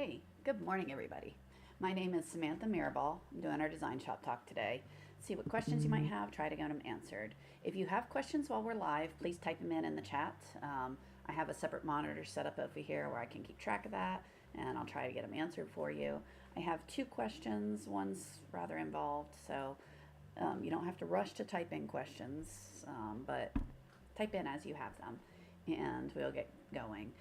Hey, good morning, everybody. My name is Samantha Mirabal. I'm doing our Design Shop Talk today. See what questions you might have, try to get them answered. If you have questions while we're live, please type them in the chat. I have a separate monitor set up over here where I can keep track of that, and I'll try to get them answered for you. I have two questions. One's rather involved, so you don't have to rush to type in questions, but type in as you have them, and we'll get going.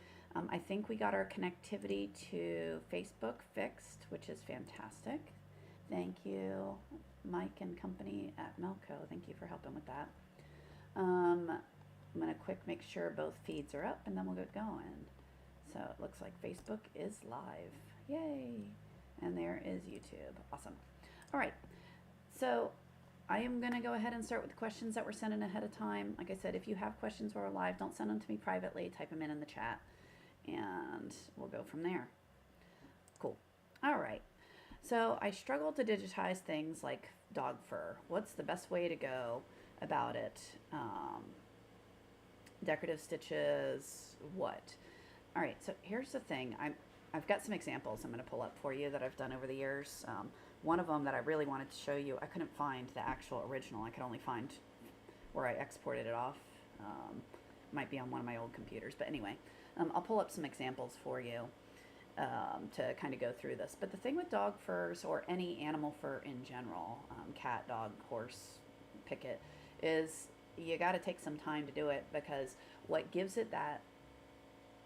I think we got our connectivity to Facebook fixed, which is fantastic. Thank you, Mike and company at Melco. Thank you for helping with that. I'm going to quick make sure both feeds are up and then we'll get going. So it looks like Facebook is live. Yay! And there is YouTube. Awesome. All right. So I am going to go ahead and start with the questions that were sent in ahead of time. Like I said, if you have questions while we're live, don't send them to me privately. Type them in the chat, and we'll go from there. Cool. All right. So I struggle to digitize things like dog fur. What's the best way to go about it? Decorative stitches, what? All right, so here's the thing. I've got some examples I'm going to pull up for you that I've done over the years. One of them that I really wanted to show you, I couldn't find the actual original. I could only find where I exported it off. Might be on one of my old computers, but anyway, I'll pull up some examples for you to kind of go through this. But the thing with dog furs, or any animal fur in general, cat, dog, horse, picket, is you got to take some time to do it, because what gives it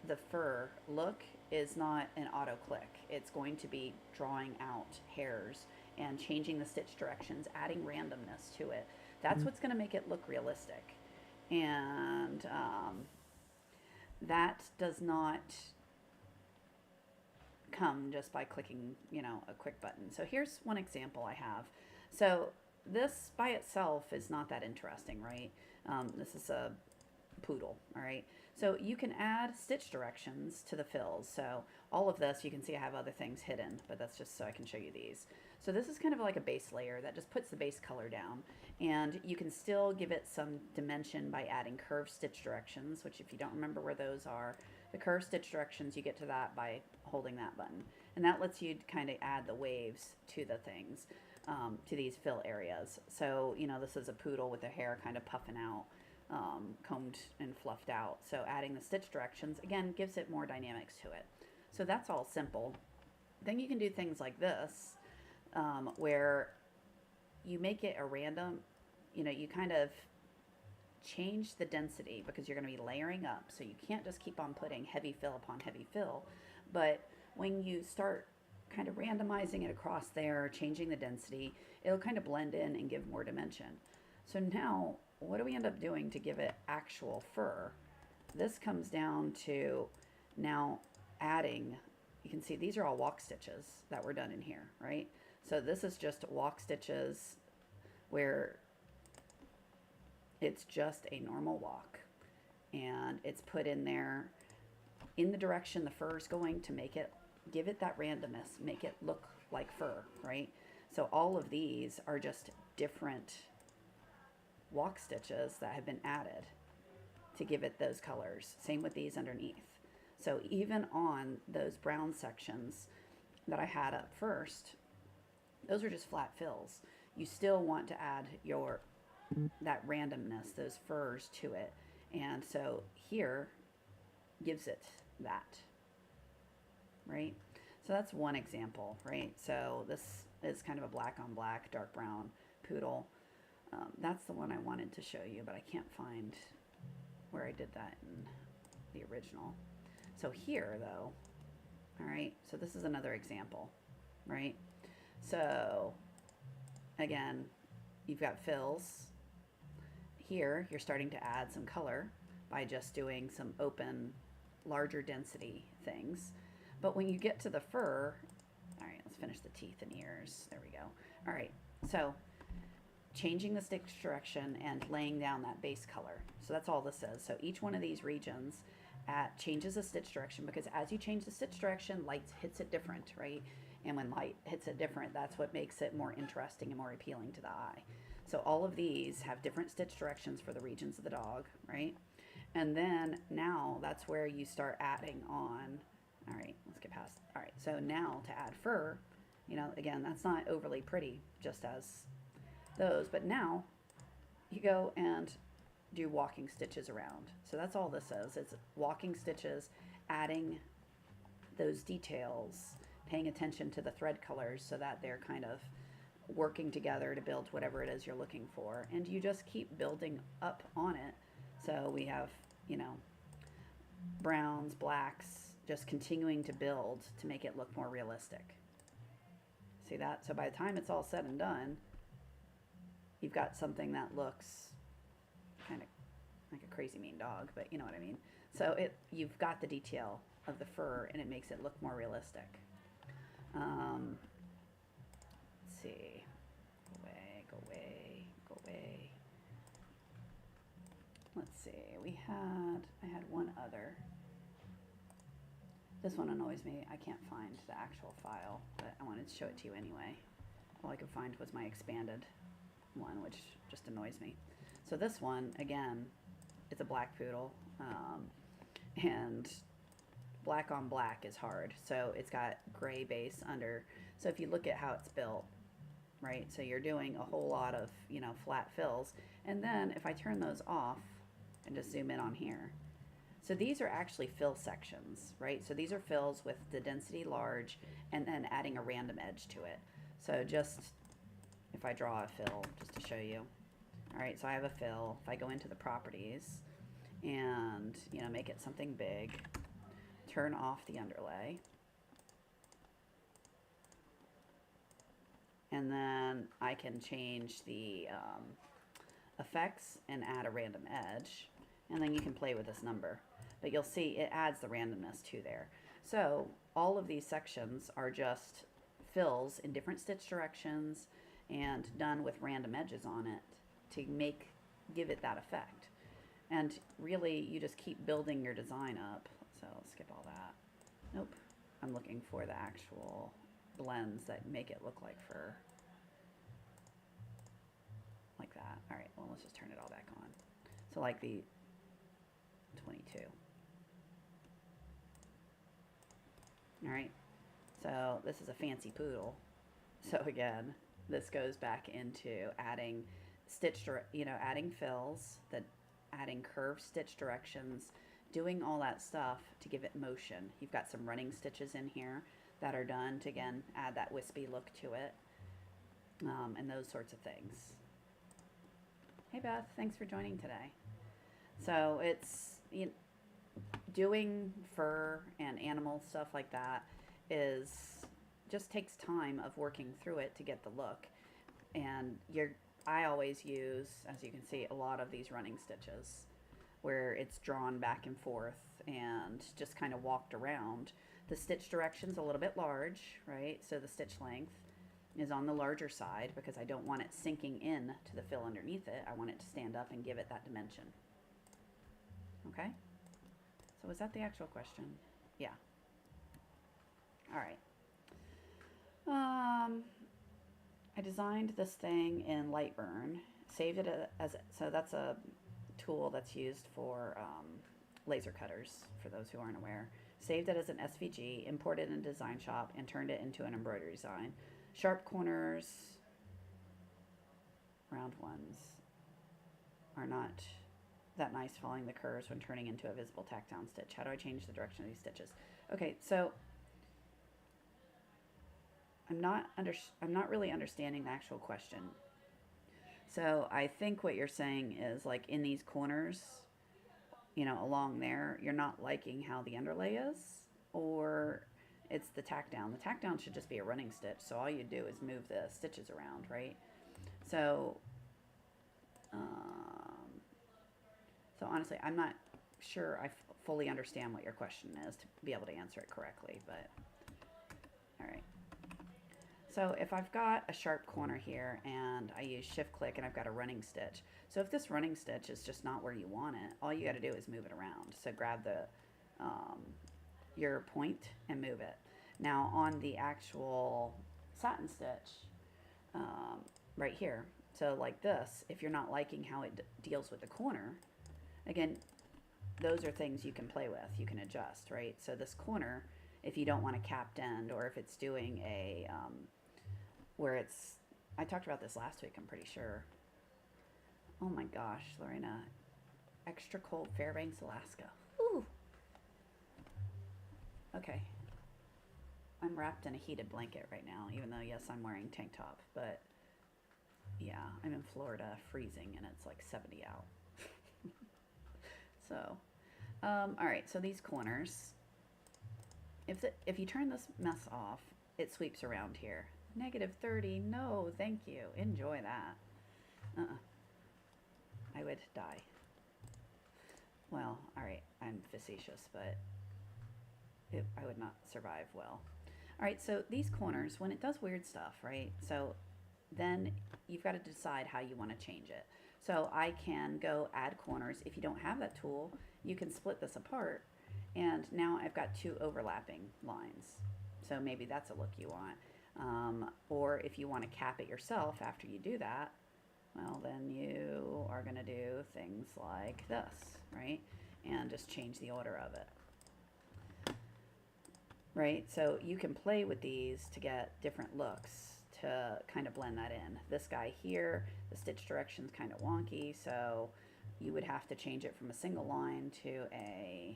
the fur look is not an auto click. It's going to be drawing out hairs and changing the stitch directions, adding randomness to it. That's what's going to make it look realistic. And that does not come just by clicking, a quick button. So here's one example I have. So this by itself is not that interesting, right? This is a poodle, all right? So you can add stitch directions to the fills. So all of this, you can see I have other things hidden, but that's just so I can show you these. So this is kind of like a base layer that just puts the base color down, and you can still give it some dimension by adding curved stitch directions, which if you don't remember where those are, the curved stitch directions, you get to that by holding that button. And that lets you kind of add the waves to the things, to these fill areas. So, this is a poodle with the hair kind of puffing out, combed and fluffed out. So adding the stitch directions, again, gives it more dynamics to it. So that's all simple. Then you can do things like this, where you make it a random, you kind of change the density, because you're going to be layering up. So you can't just keep on putting heavy fill upon heavy fill. But when you start kind of randomizing it across there, changing the density, it'll kind of blend in and give more dimension. So now, what do we end up doing to give it actual fur? This comes down to now adding, you can see these are all walk stitches that were done in here, right? So this is just walk stitches where it's just a normal walk, and it's put in there in the direction the fur is going to give it that randomness, make it look like fur, right? So all of these are just different walk stitches that have been added to give it those colors. Same with these underneath. So even on those brown sections that I had up first, those are just flat fills. You still want to add that randomness, those furs to it. And so here gives it that, right? So that's one example, right? So this is kind of a black on black, dark brown poodle. That's the one I wanted to show you, but I can't find where I did that in the original. So here though, all right, so this is another example, right? So again, you've got fills. Here, you're starting to add some color by just doing some open, larger density things. But when you get to the fur, all right, let's finish the teeth and ears. There we go. All right, so changing the stitch direction and laying down that base color. So that's all this is. So each one of these regions changes the stitch direction, because as you change the stitch direction, light hits it different, right? And when light hits it different, that's what makes it more interesting and more appealing to the eye. So all of these have different stitch directions for the regions of the dog, right? And then now that's where you start adding on All right, let's get past. All right, so now to add fur, again, that's not overly pretty, just as those, but now you go and do walking stitches around. So that's all this is. It's walking stitches, adding those details, paying attention to the thread colors so that they're kind of working together to build whatever it is you're looking for. And you just keep building up on it. So we have, browns, blacks, just continuing to build to make it look more realistic. See that? So by the time it's all said and done, you've got something that looks kind of like a crazy mean dog, but you know what I mean. So you've got the detail of the fur, and it makes it look more realistic. Let's see. Go away. Let's see. I had one other. This one annoys me. I can't find the actual file, but I wanted to show it to you anyway. All I could find was my expanded one, which just annoys me. So this one, again, it's a black poodle, and black on black is hard. So it's got gray base under. So if you look at how it's built, right? So you're doing a whole lot of, flat fills. And then if I turn those off and just zoom in on here, so these are actually fill sections, right? So these are fills with the density large and then adding a random edge to it. So just, if I draw a fill, just to show you. All right, so I have a fill. If I go into the properties and, make it something big, turn off the underlay. And then I can change the effects and add a random edge. And then you can play with this number. But you'll see it adds the randomness to there. So all of these sections are just fills in different stitch directions and done with random edges on it to give it that effect. And really, you just keep building your design up. So I'll skip all that. Nope. I'm looking for the actual blends that make it look like fur. Like that. All right, well, let's just turn it all back on. So like the 22. All right, so this is a fancy poodle. So again, this goes back into adding adding fills, adding curved stitch directions, doing all that stuff to give it motion. You've got some running stitches in here that are done to, again, add that wispy look to it, and those sorts of things. Hey Beth, thanks for joining today. So it's, doing fur and animal stuff like that just takes time of working through it to get the look. And I always use, as you can see, a lot of these running stitches where it's drawn back and forth and just kind of walked around. The stitch direction's a little bit large, right? So the stitch length is on the larger side because I don't want it sinking in to the fill underneath it. I want it to stand up and give it that dimension. Okay? So was that the actual question? Yeah. All right. I designed this thing in Lightburn, saved it so that's a tool that's used for laser cutters, for those who aren't aware. Saved it as an SVG, imported in DesignShop, and turned it into an embroidery design. Sharp corners, round ones are not that nice following the curves when turning into a visible tack down stitch. How do I change the direction of these stitches? Okay, so I'm not really understanding the actual question. So I think what you're saying is, like, in these corners, along there, you're not liking how the underlay is, or it's the tack down. The tack down should just be a running stitch, so all you do is move the stitches around, right? So honestly, I'm not sure I fully understand what your question is to be able to answer it correctly, but all right. So if I've got a sharp corner here and I use shift click and I've got a running stitch. So if this running stitch is just not where you want it, all you got to do is move it around. So grab your point and move it. Now on the actual satin stitch, right here, so like this, if you're not liking how it deals with the corner, again, those are things you can play with, you can adjust, right? So this corner if you don't want a capped end, or if it's doing a, where it's, I talked about this last week, I'm pretty sure. Oh my gosh, Lorena, extra cold Fairbanks, Alaska. Ooh. Okay. I'm wrapped in a heated blanket right now, even though, yes, I'm wearing tank top, but yeah, I'm in Florida, freezing, and it's like 70 out. So, all right, so these corners, if you turn this mess off, it sweeps around here. -30, no, thank you. Enjoy that. I would die. Well, all right, I'm facetious, but I would not survive well. All right, so these corners, when it does weird stuff, right? So then you've got to decide how you want to change it. So I can go add corners. If you don't have that tool, you can split this apart, and now I've got two overlapping lines. So maybe that's a look you want. Or if you want to cap it yourself after you do that, well, then you are going to do things like this, right? And just change the order of it. Right? So you can play with these to get different looks to kind of blend that in. This guy here, the stitch direction's kind of wonky, so you would have to change it from a single line to a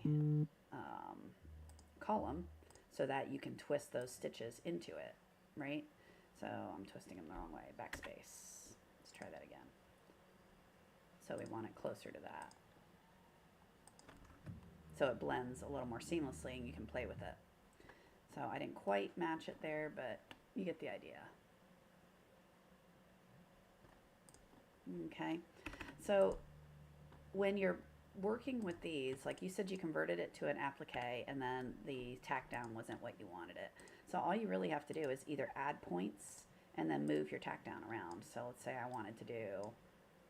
column so that you can twist those stitches into it, right? So I'm twisting them the wrong way. Backspace. Let's try that again. So we want it closer to that. So it blends a little more seamlessly and you can play with it. So I didn't quite match it there, but you get the idea. Okay, so when you're working with these, like you said, you converted it to an applique and then the tack down wasn't what you wanted it. So all you really have to do is either add points and then move your tack down around. So let's say I wanted to do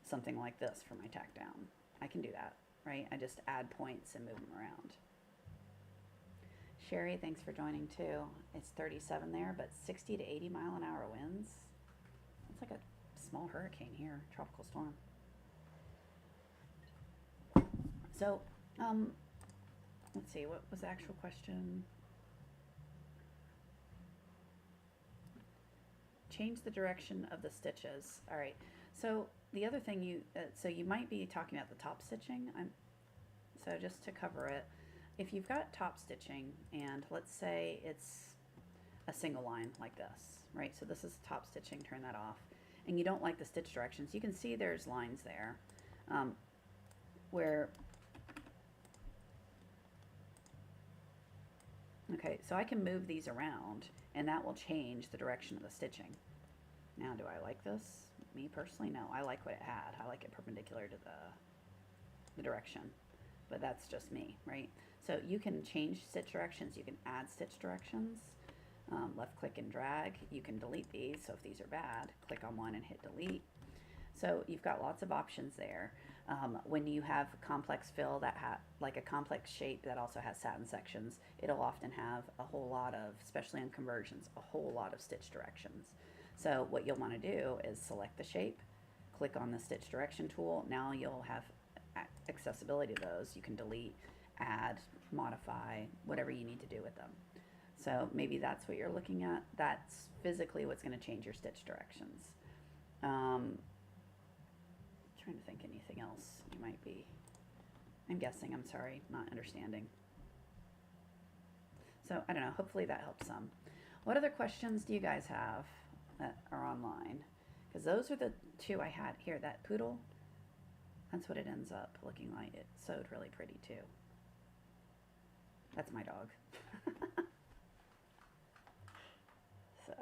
something like this for my tack down. I can do that, right? I just add points and move them around. Sherry, thanks for joining too. It's 37 there, but 60 to 80 mile an hour winds. It's like a small hurricane here, tropical storm. So, let's see, what was the actual question? Change the direction of the stitches. All right. So the other thing so you might be talking about the top stitching. So just to cover it, if you've got top stitching and let's say it's a single line like this, right? So this is top stitching, turn that off. And you don't like the stitch directions, you can see there's lines there where, okay, so I can move these around and that will change the direction of the stitching. Now, do I like this? Me personally, no. I like what it had. I like it perpendicular to the direction, but that's just me, right? So you can change stitch directions. You can add stitch directions. Left click and drag. You can delete these. So if these are bad, click on one and hit delete. So you've got lots of options there. When you have complex fill that like a complex shape that also has satin sections, it'll often have a whole lot of, especially on conversions, a whole lot of stitch directions. So what you'll want to do is select the shape, click on the stitch direction tool. Now you'll have accessibility to those. You can delete, add, modify, whatever you need to do with them. So maybe that's what you're looking at. That's physically what's going to change your stitch directions. Trying to think anything else you might be. I'm guessing, I'm sorry, not understanding. So I don't know, hopefully that helps some. What other questions do you guys have that are online? Because those are the two I had here. That poodle, that's what it ends up looking like. It sewed really pretty too. That's my dog. So,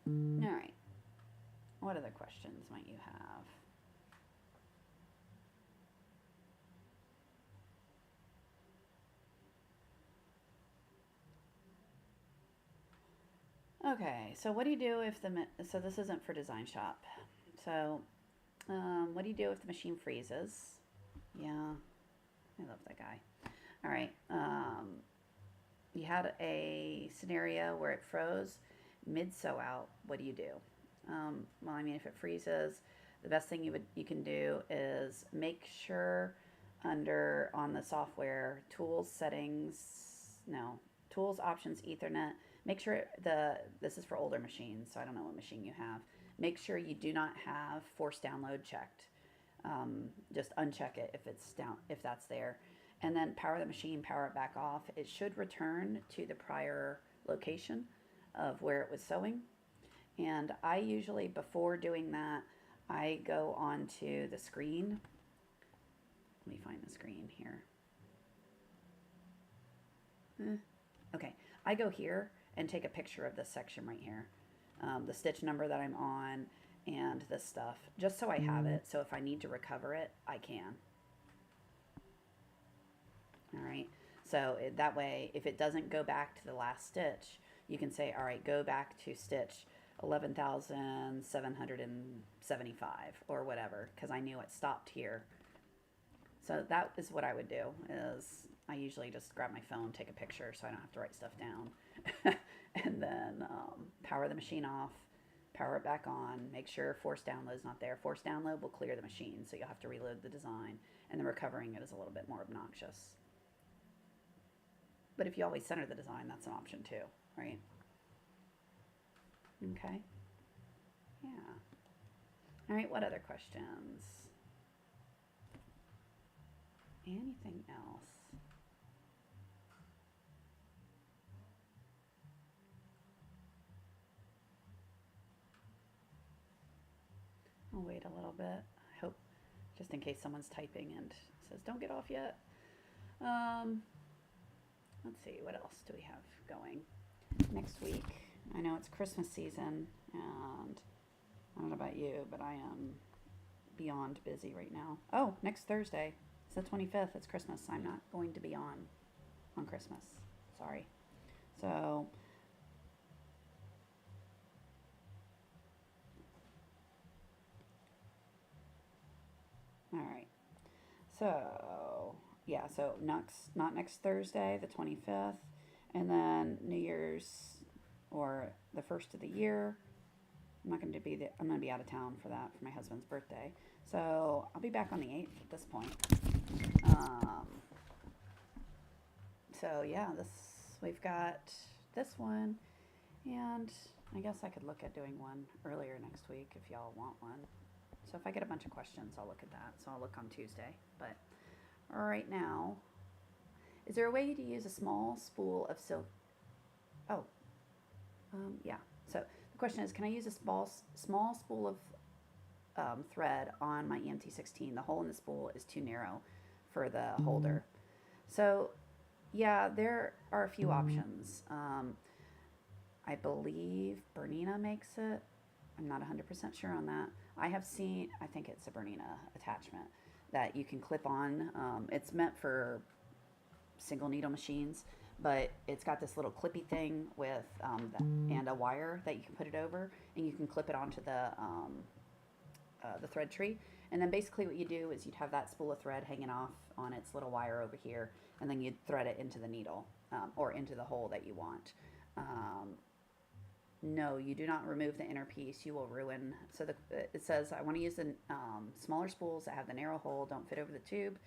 all right. What other questions might you have? Okay, so what do you do if so this isn't for DesignShop. So, what do you do if the machine freezes? Yeah, I love that guy. All right, you had a scenario where it froze mid sew out. What do you do? Well, I mean, if it freezes, the best thing you can do is make sure on the software tools settings no. Tools, options, Ethernet. Make sure this is for older machines, so I don't know what machine you have. Make sure you do not have force download checked. Just uncheck it if it's down, if that's there, and then power the machine, power it back off. It should return to the prior location of where it was sewing. And I usually, before doing that, I go onto the screen. Let me find the screen here. Okay, I go here and take a picture of this section right here, the stitch number that I'm on, and this stuff, just so I have it. So if I need to recover it, I can. All right. So that way, if it doesn't go back to the last stitch, you can say, all right, go back to stitch 11,775 or whatever, because I knew it stopped here. So that is what I would do, is I usually just grab my phone, take a picture so I don't have to write stuff down, and then power the machine off, power it back on, make sure force download is not there. Force download will clear the machine, so you'll have to reload the design, and then recovering it is a little bit more obnoxious. But if you always center the design, that's an option too, right? Okay. Yeah. All right, what other questions? Anything else? I'll wait a little bit. I hope, just in case someone's typing and says, don't get off yet. Let's see, what else do we have going next week? I know it's Christmas season, and I don't know about you, but I am beyond busy right now. Oh, next Thursday. It's the 25th. It's Christmas. I'm not going to be on Christmas. Sorry. So, all right. So, yeah, so not next Thursday, the 25th, and then New Year's or the first of the year. I'm going to be out of town for that, for my husband's birthday. So I'll be back on the 8th at this point. So yeah, we've got this one, and I guess I could look at doing one earlier next week if y'all want one. So if I get a bunch of questions, I'll look at that. So I'll look on Tuesday. But right now, is there a way to use a small spool of silk? Oh, yeah. So the question is, can I use a small spool of thread on my EMT16? The hole in the spool is too narrow for the holder. So yeah, there are a few options. I believe Bernina makes it. I'm not 100% sure on that. I think it's a Bernina attachment that you can clip on. It's meant for single needle machines, but it's got this little clippy thing with and a wire that you can put it over, and you can clip it onto the thread tree. And then basically what you do is you'd have that spool of thread hanging off on its little wire over here, and then you'd thread it into the needle or into the hole that you want. No, you do not remove the inner piece. You will ruin. So it says, I want to use the smaller spools that have the narrow hole, don't fit over the tube.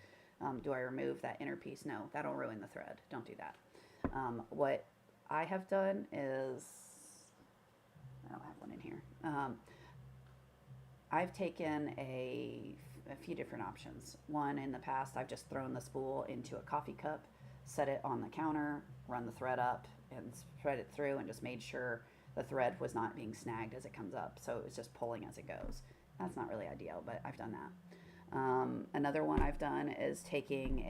Do I remove that inner piece? No, that'll ruin the thread. Don't do that. What I have done is, I don't have one in here. I've taken a few different options. One, in the past, I've just thrown the spool into a coffee cup, set it on the counter, run the thread up, and thread it through, and just made sure the thread was not being snagged as it comes up, so it was just pulling as it goes. That's not really ideal, but I've done that. Another one I've done is taking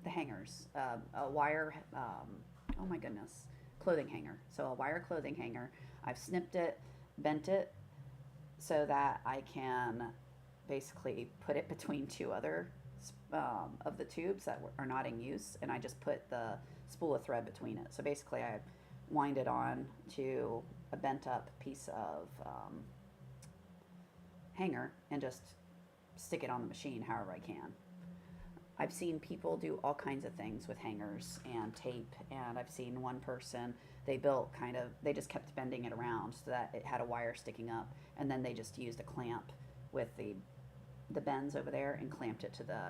the hangers, a wire, oh my goodness, clothing hanger. So a wire clothing hanger. I've snipped it, bent it, so that I can basically put it between two other of the tubes that are not in use, and I just put the spool of thread between it. So basically I wind it on to a bent up piece of hanger and just stick it on the machine however I can. I've seen people do all kinds of things with hangers and tape, and I've seen one person, they just kept bending it around so that it had a wire sticking up, and then they just used a clamp with the the bends over there and clamped it to the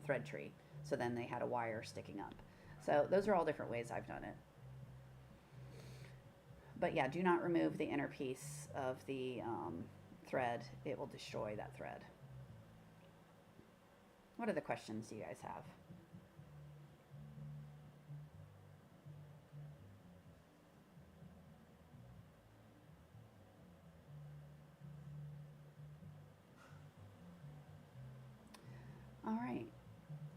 thread tree. So then they had a wire sticking up. So those are all different ways I've done it. But yeah, do not remove the inner piece of the thread. It will destroy that thread. What other questions do you guys have? All right.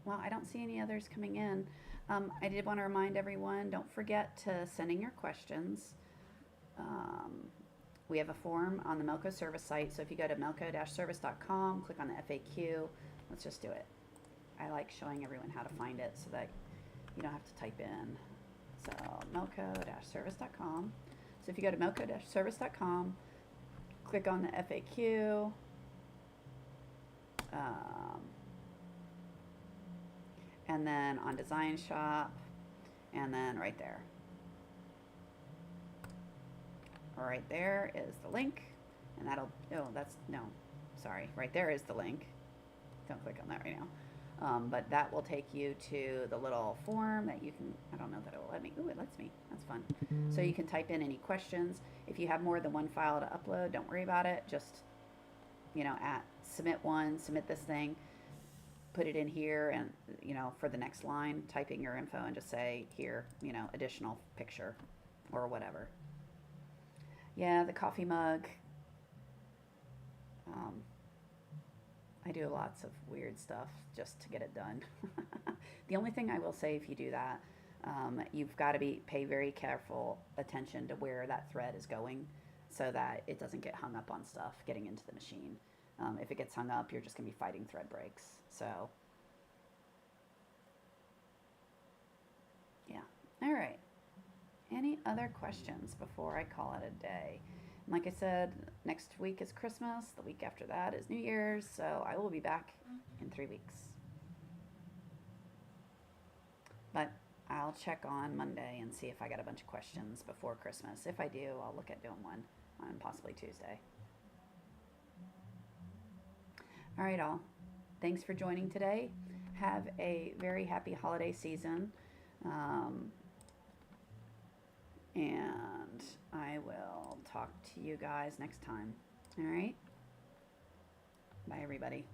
Well, I don't see any others coming in. I did want to remind everyone, don't forget to send in your questions. We have a form on the Melco service site. So if you go to melco-service.com, click on the FAQ. Let's just do it. I like showing everyone how to find it so that you don't have to type in. So melco-service.com. So if you go to melco-service.com, click on the FAQ. And then on Design Shop, and then right there. Right there is the link, and that'll, oh, that's, no, sorry, right there is the link. Don't click on that right now. But that will take you to the little form that you can, I don't know that it will let me, ooh, it lets me, that's fun. So you can type in any questions. If you have more than one file to upload, don't worry about it. Just, you know, submit one, submit this thing, put it in here, and, you know, for the next line, type in your info and just say, here, you know, additional picture or whatever. Yeah, the coffee mug. I do lots of weird stuff just to get it done. The only thing I will say, if you do that, you've got to pay very careful attention to where that thread is going so that it doesn't get hung up on stuff getting into the machine. If it gets hung up, you're just going to be fighting thread breaks. So, yeah. All right. Any other questions before I call it a day? And like I said, next week is Christmas. The week after that is New Year's. So I will be back in 3 weeks. But I'll check on Monday and see if I got a bunch of questions before Christmas. If I do, I'll look at doing one on possibly Tuesday. All right, all. Thanks for joining today. Have a very happy holiday season. And I will talk to you guys next time. All right? Bye, everybody.